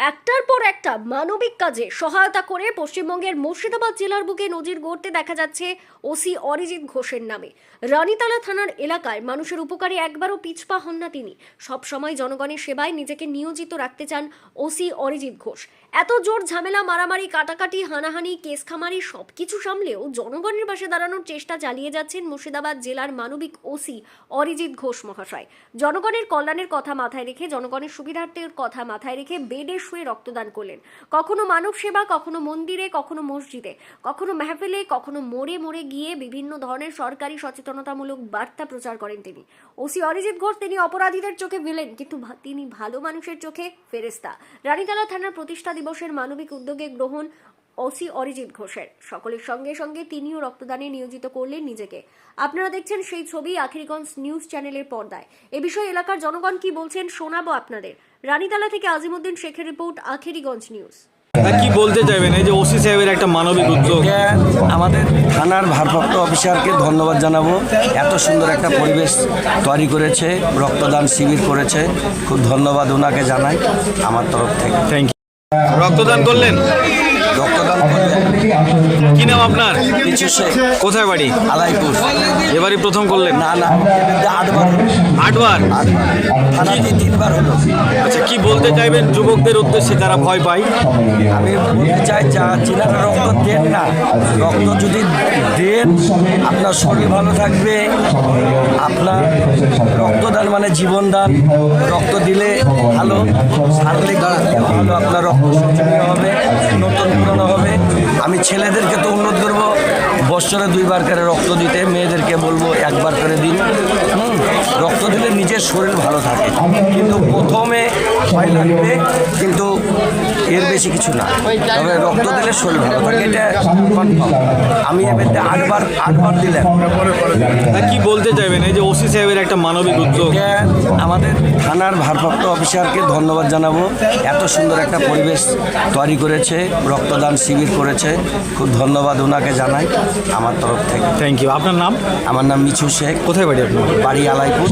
একটার পর একটা মানবিক কাজে সহায়তা করে পশ্চিমবঙ্গের মুর্শিদাবাদ জেলার বুকে নজির গড়তে দেখা যাচ্ছে ওসি অরিজিৎ ঘোষের নামে। রানীতলা থানার এলাকায় মানুষের উপকারে একবারও পিছপা হন না তিনি। সবসময় জনগণের সেবায় নিজেকে নিয়োজিত রাখতে চান ওসি অরিজিৎ ঘোষ। এত জোর ঝামেলা, মারামারি, কাটাকাটি, হানাহানি, কেস খামারি সবকিছু সামলেও জনগণের পাশে দাঁড়ানোর চেষ্টা চালিয়ে যাচ্ছেন মুর্শিদাবাদ জেলার মানবিক ওসি অরিজিৎ ঘোষ মহাশয়। জনগণের কল্যাণের কথা মাথায় রেখে, জনগণের সুবিধার্থের কথা মাথায় রেখে বেডে শুয়ে রক্তদান করলেন। কখনো মানব সেবা, কখনো মন্দিরে, কখনো মসজিদে, কখনো মেহফিলে, কখনো মোড়ে মোড়ে গিয়ে বিভিন্ন ধরনের সরকারি সচেতনতামূলক বার্তা প্রচার করেন তিনি। ওসি অরিজিৎ ঘোষ তিনি অপরাধীদের চোখে ভিলেন, কিন্তু তিনি ভালো মানুষের চোখে ফেরেস্তা। রানীতলা থানার প্রতিষ্ঠা দিবসের মানবিক উদ্যোগে গ্রহণ ওসি অরিজিৎ ঘোষের। সকলের সঙ্গে সঙ্গে তিনিও রক্তদানে নিয়োজিত করলেন নিজেকে। আপনারা দেখছেন সেই ছবি আখেরিগঞ্জ নিউজ চ্যানেলের পর্দায়। এ বিষয়ে এলাকার জনগণ কি বলছেন শোনাবো আপনাদের। রানীতলা থেকে আজিমউদ্দিন শেখের রিপোর্ট, আখেরিগঞ্জ নিউজ। কি বলতে চাইবেন এই যে ওসি সাহেবের একটা মানবিক উদ্যোগ? আমাদের থানার ভারপ্রাপ্ত অফিসারকে ধন্যবাদ জানাবো, এত সুন্দর একটা পরিবেশ তৈরি করেছে, রক্তদান শিবির করেছে, খুব ধন্যবাদ ওনাকে জানাই আমার তরফ থেকে। Thank you. রক্তদান করলেন? রক্তদান করলেন। কি নাম আপনার? কিছু শেখ। কোথায় বাড়ি? আলাইপুর। এবারই প্রথম করলেন? না না, আটবার। 8 বার? থানাতে 3 বার হলো। আচ্ছা, কি বলতে চাইবেন যুবকদের উদ্দেশ্যে যারা ভয় পায়? আমি বলতে চাই, যিনারা রক্ত দেন না, রক্ত যদি দেন আপনার শরীর ভালো থাকবে। আপনার রক্তদান মানে জীবনদান। রক্ত দিলে ভালো, সারলে ভালো, আপনার রক্ত সঞ্চয় হবে, নতুন পুরনো হবে। আমি ছেলেদেরকে তো উন্নত করবো বছরে 2 বার করে রক্ত দিতে, মেয়েদেরকে বলবো 1 বার করে দিন। রক্ত দিলে নিজের শরীর ভালো থাকে, কিন্তু প্রথমে ভয় লাগবে, কিন্তু এর বেশি কিছু না। তবে রক্ত দিলে শরীর ভালো থাকে, এটা কনফার্ম। আমি এবারে 8 বার দিলাম। কি বলতে চাইবেন এই যে ওসি সাহেবের একটা মানবিক উদ্যোগ? আমাদের থানার ভারপ্রাপ্ত অফিসারকে ধন্যবাদ জানাবো, এত সুন্দর একটা পরিবেশ তৈরি করেছে, রক্তদান শিবির করেছে, খুব ধন্যবাদ ওনাকে জানাই আমার তরফ থেকে। Thank you. আপনার নাম? আমার নাম মিছু শেখ। কোথায় বাড়ি আপনার? বাড়ি আলাইপুর।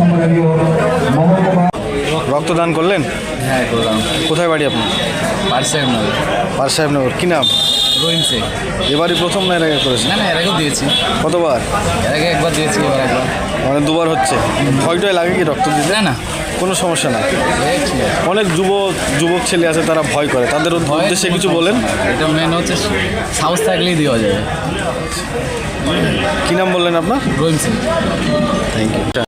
রক্তদান করলেন? হ্যাঁ, করলাম। কোথায় বাড়ি আপনার? পারসাহেবনগর। পারসাহেবনগর। কি নাম? রহিম শেখ। এবারই প্রথম না এর আগে করেছেন? না না, এর আগেও দিয়েছি। কতবার? এর আগে 1 বার দিয়েছি, এবার 1 বার। মানে 2 বার হচ্ছে। ভয়টাই লাগে কি রক্ত দিতে? না না, কোনো সমস্যা না। এই ঠিক আছে। অনেক যুবক ছেলে আছে তারা ভয় করে, তাদের উদ্দেশ্যে কিছু বলেন? এটা মেন হচ্ছে সাহস থাকলেই দেওয়া যাবে। কি নাম বললেন আপনার? রহিম শেখ। Thank you.